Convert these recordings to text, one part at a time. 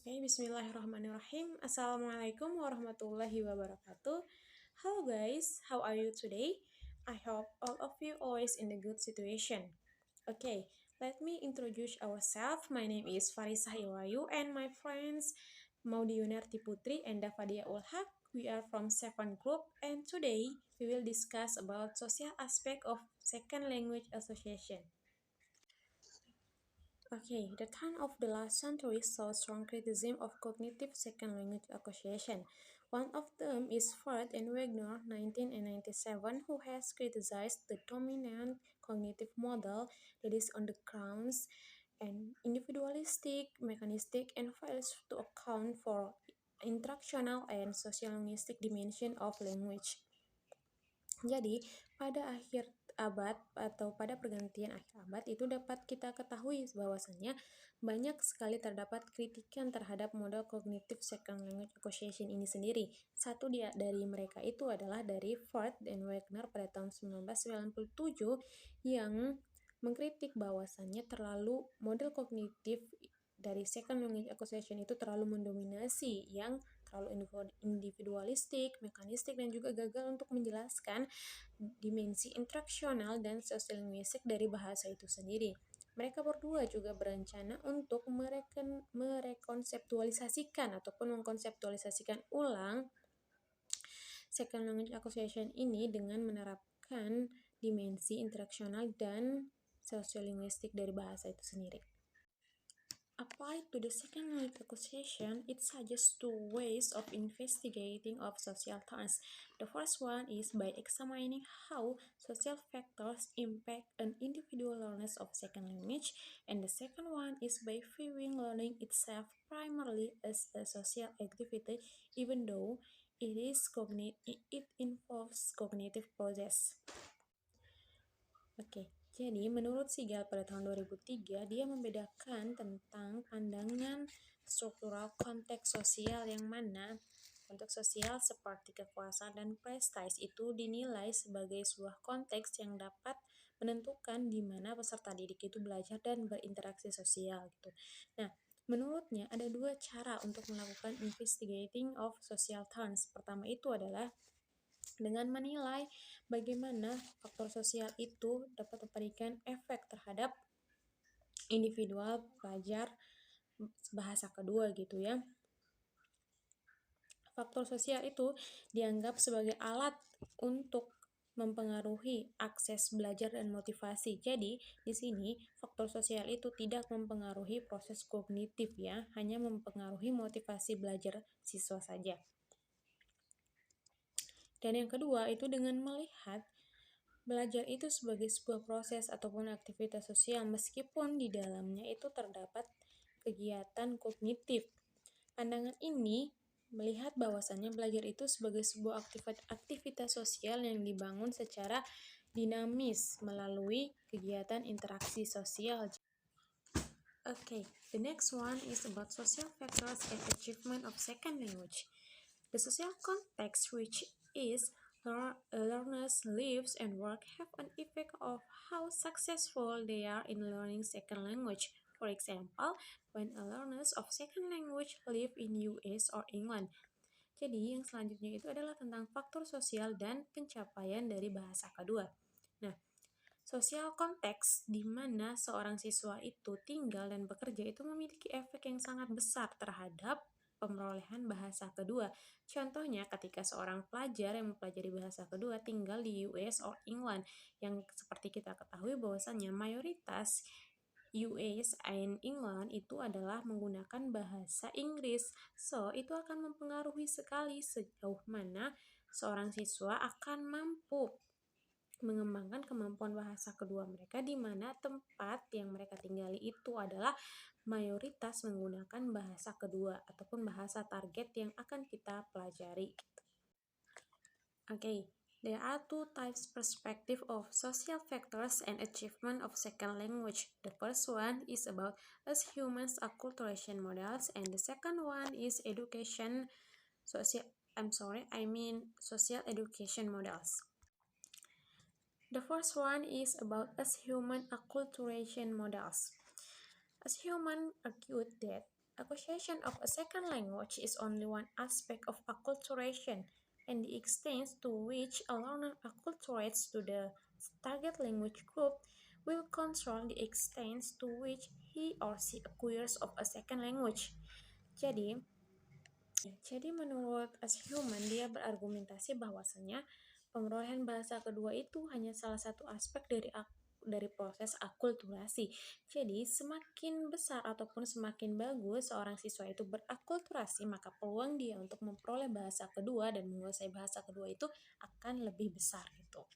Oke, bismillahirrahmanirrahim. Assalamualaikum warahmatullahi wabarakatuh. Hello guys, how are you today? I hope all of you always in a good situation. Okay, let me introduce ourselves. My name is Farisa Iwayu and my friends Maudi Yunarti Putri and Davadia Ulhak. We are from 7 Group and today we will discuss about social aspect of second language association. Okay, the turn of the last century saw strong criticism of cognitive second language association. One of them is Ford and Wagner, 1997, who has criticized the dominant cognitive model that is on the grounds and individualistic, mechanistic, and fails to account for interactional and social linguistic dimension of language. Jadi, pada akhir abad atau pada pergantian akhir abad itu dapat kita ketahui bahwasannya banyak sekali terdapat kritikan terhadap model cognitive second language association ini sendiri. Satu dari mereka itu adalah dari Ford dan Wagner pada tahun 1997 yang mengkritik bahwasannya terlalu model kognitif dari second language association itu terlalu mendominasi, yang terlalu individualistik, mekanistik, dan juga gagal untuk menjelaskan dimensi interaksional dan sosiolinguistik dari bahasa itu sendiri. Mereka berdua juga berencana untuk merekonseptualisasikan ataupun mengkonseptualisasikan ulang second language association ini dengan menerapkan dimensi interaksional dan sosiolinguistik dari bahasa itu sendiri. Applied to the second language association, it suggests two ways of investigating of social terms. The first one is by examining how social factors impact an individual learners of second language, and the second one is by viewing learning itself primarily as a social activity, even though it involves cognitive process. Oke, jadi menurut Sigal pada tahun 2003, dia membedakan tentang pandangan struktural konteks sosial yang mana konteks sosial seperti kekuasaan dan prestis itu dinilai sebagai sebuah konteks yang dapat menentukan di mana peserta didik itu belajar dan berinteraksi sosial gitu. Nah, menurutnya ada dua cara untuk melakukan investigating of social terms. Pertama itu adalah dengan menilai bagaimana faktor sosial itu dapat memberikan efek terhadap individual pelajar bahasa kedua gitu ya. Faktor sosial itu dianggap sebagai alat untuk mempengaruhi akses belajar dan motivasi. Jadi, di sini faktor sosial itu tidak mempengaruhi proses kognitif ya, hanya mempengaruhi motivasi belajar siswa saja. Dan yang kedua itu dengan melihat belajar itu sebagai sebuah proses ataupun aktivitas sosial meskipun di dalamnya itu terdapat kegiatan kognitif. Pandangan ini melihat bahwasannya belajar itu sebagai sebuah aktivitas sosial yang dibangun secara dinamis melalui kegiatan interaksi sosial. Okay, the next one is about social factors and achievement of second language. The social context which is learners' lives and work have an effect of how successful they are in learning second language. For example, when a learners of second language live in US or England. Jadi yang selanjutnya itu adalah tentang faktor sosial dan pencapaian dari bahasa kedua. Nah, sosial konteks di mana seorang siswa itu tinggal dan bekerja itu memiliki efek yang sangat besar terhadap pemerolehan bahasa kedua. Contohnya ketika seorang pelajar yang mempelajari bahasa kedua tinggal di US or England, yang seperti kita ketahui bahwasannya mayoritas US and England itu adalah menggunakan bahasa Inggris. So, itu akan mempengaruhi sekali sejauh mana seorang siswa akan mampu mengembangkan kemampuan bahasa kedua mereka di mana tempat yang mereka tinggali itu adalah mayoritas menggunakan bahasa kedua ataupun bahasa target yang akan kita pelajari. Okay, there are two types perspective of social factors and achievement of second language. The first one is about us humans acculturation models, and the second one is social education models. The first one is about us human acculturation models. As human argued that Acquisition of a second language is only one aspect of acculturation, and the extent to which a learner acculturates to the target language group will control the extent to which he or she acquires of a second language. Jadi, jadi menurut As Human, dia berargumentasi bahwasanya pemerolehan bahasa kedua itu hanya salah satu aspek dari proses akulturasi. Jadi, semakin besar ataupun semakin bagus seorang siswa itu berakulturasi, maka peluang dia untuk memperoleh bahasa kedua dan menguasai bahasa kedua itu akan lebih besar gitu.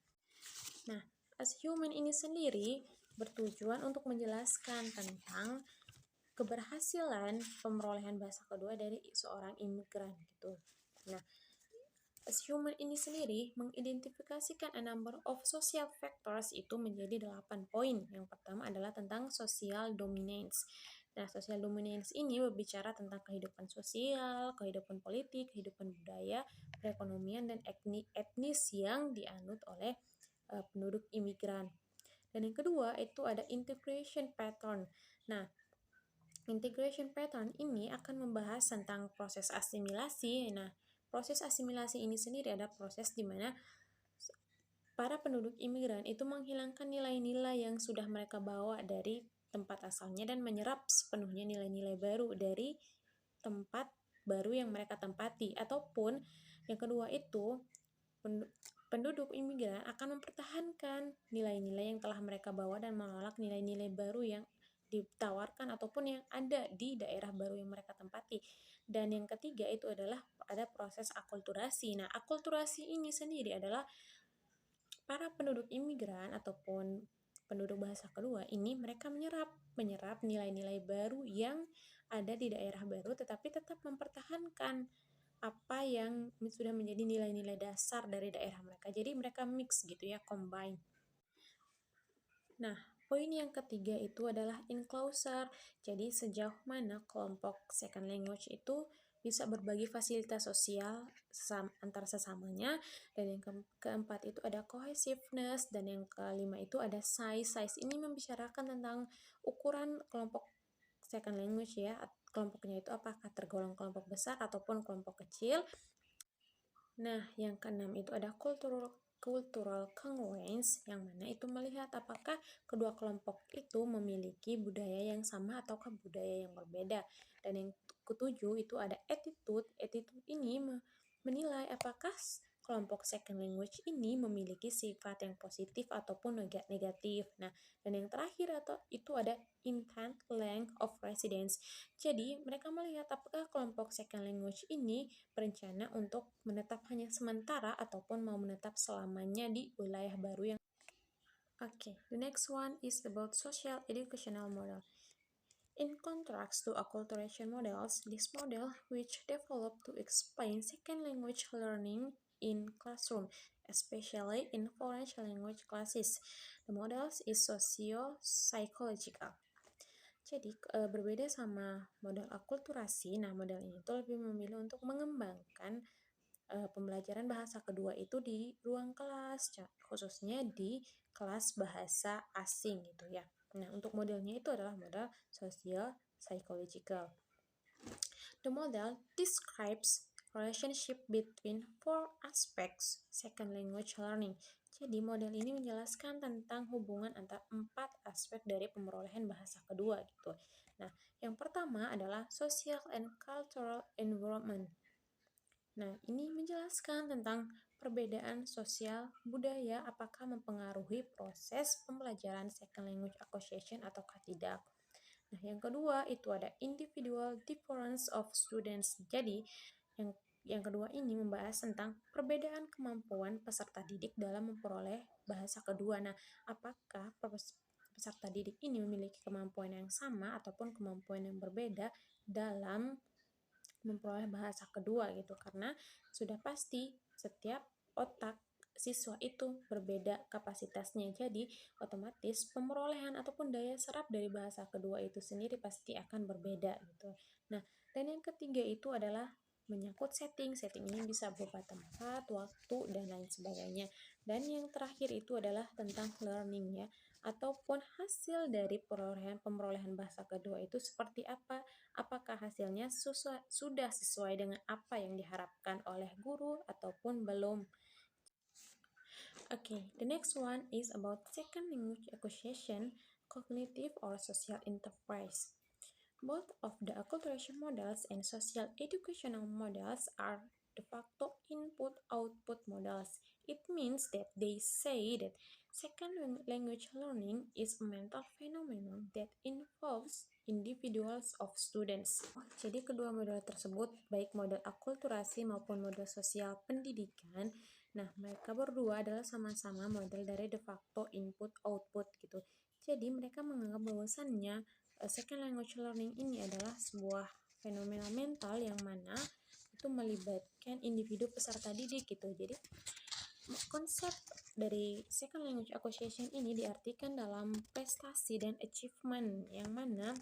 Nah, As Human ini sendiri bertujuan untuk menjelaskan tentang keberhasilan pemerolehan bahasa kedua dari seorang imigran gitu. Nah, As Human ini sendiri mengidentifikasikan a number of social factors itu menjadi 8 poin. Yang pertama adalah tentang social dominance. Nah, social dominance ini berbicara tentang kehidupan sosial, kehidupan politik, kehidupan budaya, perekonomian, dan etnis yang dianut oleh penduduk imigran. Dan yang kedua itu ada integration pattern. Nah, integration pattern ini akan membahas tentang proses asimilasi. Nah, proses asimilasi ini sendiri adalah proses di mana para penduduk imigran itu menghilangkan nilai-nilai yang sudah mereka bawa dari tempat asalnya dan menyerap sepenuhnya nilai-nilai baru dari tempat baru yang mereka tempati. Ataupun yang kedua itu penduduk imigran akan mempertahankan nilai-nilai yang telah mereka bawa dan menolak nilai-nilai baru yang ditawarkan ataupun yang ada di daerah baru yang mereka tempati. Dan yang ketiga itu adalah ada proses akulturasi. Nah, akulturasi ini sendiri adalah para penduduk imigran ataupun penduduk bahasa kedua ini mereka menyerap nilai-nilai baru yang ada di daerah baru, tetapi tetap mempertahankan apa yang sudah menjadi nilai-nilai dasar dari daerah mereka. Jadi mereka mix gitu ya, combine. Nah, poin yang ketiga itu adalah enclosure. Jadi sejauh mana kelompok second language itu bisa berbagi fasilitas sosial antar sesamanya. Dan yang keempat itu ada cohesiveness. Dan yang kelima itu ada size. Size ini membicarakan tentang ukuran kelompok second language ya. Kelompoknya itu apakah tergolong kelompok besar ataupun kelompok kecil. Nah, yang keenam itu ada cultural congruence, yang mana itu melihat apakah kedua kelompok itu memiliki budaya yang sama ataukah budaya yang berbeda. Dan yang ketujuh itu ada attitude. Attitude ini menilai apakah kelompok second language ini memiliki sifat yang positif ataupun negatif. Nah, dan yang terakhir itu ada intent length of residence. Jadi, mereka melihat apakah kelompok second language ini berencana untuk menetap hanya sementara ataupun mau menetap selamanya di wilayah baru yang the next one is about social educational model. In contrast to acculturation models, this model, which developed to explain second language learning in classroom, especially in foreign language classes, the model is socio-psychological. Jadi berbeda sama model akulturasi, nah model ini tuh lebih memilih untuk mengembangkan pembelajaran bahasa kedua itu di ruang kelas, khususnya di kelas bahasa asing gitu ya. Nah, untuk modelnya itu adalah model social psychological. The model describes relationship between four aspects second language learning. Jadi model ini menjelaskan tentang hubungan antara 4 aspek dari pemerolehan bahasa kedua gitu. Nah, yang pertama adalah social and cultural environment. Nah, ini menjelaskan tentang perbedaan sosial budaya apakah mempengaruhi proses pembelajaran second language acquisition ataukah tidak. Nah, yang kedua itu ada individual difference of students. Jadi, yang kedua ini membahas tentang perbedaan kemampuan peserta didik dalam memperoleh bahasa kedua. Nah, apakah peserta didik ini memiliki kemampuan yang sama ataupun kemampuan yang berbeda dalam memperoleh bahasa kedua gitu, karena sudah pasti setiap otak siswa itu berbeda kapasitasnya, jadi otomatis pemerolehan ataupun daya serap dari bahasa kedua itu sendiri pasti akan berbeda gitu. Nah, dan yang ketiga itu adalah menyangkut setting ini bisa berupa tempat, waktu, dan lain sebagainya. Dan yang terakhir itu adalah tentang learning ya, ataupun hasil dari pemrolehan bahasa kedua itu seperti apa? Apakah hasilnya sudah sesuai dengan apa yang diharapkan oleh guru ataupun belum? Okay, the next one is about second language acquisition, cognitive or social enterprise. Both of the acculturation models and social educational models are de facto input-output models. It means that they say that second language learning is a mental phenomenon that involves individuals of students. Jadi kedua model tersebut, baik model akulturasi maupun model sosial pendidikan, nah mereka berdua adalah sama-sama model dari de facto input-output gitu. Jadi mereka menganggap bahwasannya second language learning ini adalah sebuah fenomena mental yang mana itu melibatkan individu peserta didik gitu. Jadi konsep dari second language acquisition ini diartikan dalam prestasi dan achievement yang mana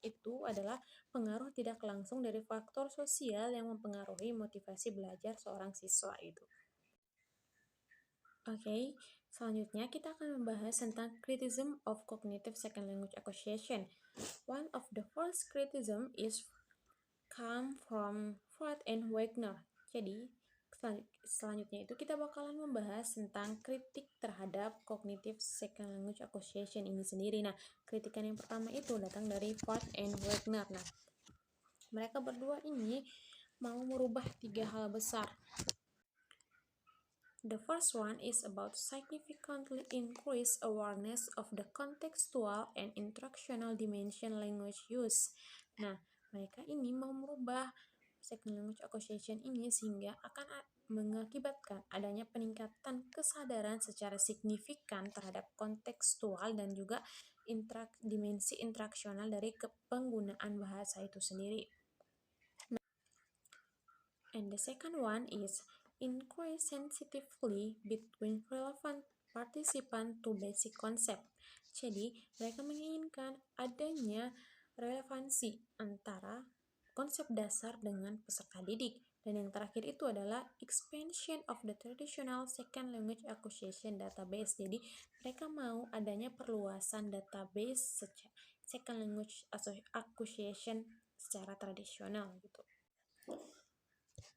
itu adalah pengaruh tidak langsung dari faktor sosial yang mempengaruhi motivasi belajar seorang siswa itu. Oke, selanjutnya kita akan membahas tentang criticism of cognitive second language acquisition. One of the first criticism is come from Freud and Wagner. Jadi, selanjutnya itu kita bakalan membahas tentang kritik terhadap cognitive second language acquisition ini sendiri. Nah, kritikan yang pertama itu datang dari Freud and Wagner. Nah, mereka berdua ini mau merubah 3 hal besar. The first one is about significantly increase awareness of the contextual and interactional dimension language use. Nah, mereka ini mau merubah second language acquisition ini sehingga akan mengakibatkan adanya peningkatan kesadaran secara signifikan terhadap kontekstual dan juga dimensi interaksional dari penggunaan bahasa itu sendiri. And the second one is increase sensitively between relevant participant to basic concept. Jadi, mereka menginginkan adanya relevansi antara konsep dasar dengan peserta didik. Dan yang terakhir itu adalah expansion of the traditional second language acquisition database. Jadi, mereka mau adanya perluasan database second language acquisition secara tradisional gitu.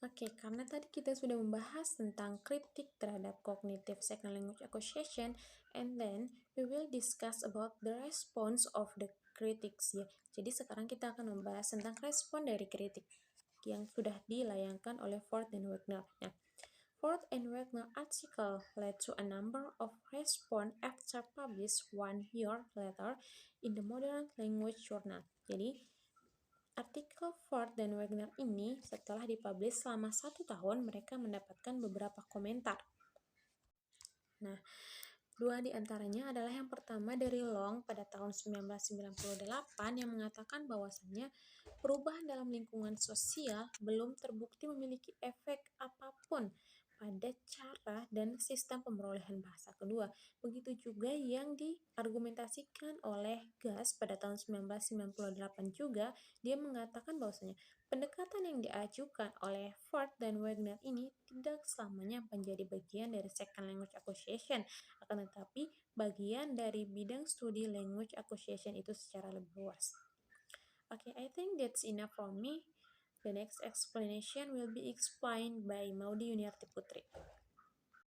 Oke, karena tadi kita sudah membahas tentang kritik terhadap cognitive second language acquisition, and then we will discuss about the response of the critics ya. Jadi sekarang kita akan membahas tentang respon dari kritik yang sudah dilayangkan oleh Freud dan Wagner. Nah, Freud and Wagner article led to a number of response after published 1 year later in the Modern Language Journal. Jadi artikel Freud dan Wagner ini setelah dipublish selama 1 tahun, mereka mendapatkan beberapa komentar. Nah, 2 diantaranya adalah yang pertama dari Long pada tahun 1998 yang mengatakan bahwasannya perubahan dalam lingkungan sosial belum terbukti memiliki efek apapun pada cara dan sistem pemrolehan bahasa kedua. Begitu juga yang diargumentasikan oleh Gass pada tahun 1998 juga, dia mengatakan bahwasanya pendekatan yang diajukan oleh Freud dan Wagner ini tidak selamanya menjadi bagian dari second language acquisition, akan tetapi bagian dari bidang studi language acquisition itu secara lebih luas. Okay, I think that's enough from me. The next explanation will be explained by Maudi Yuniarti Putri.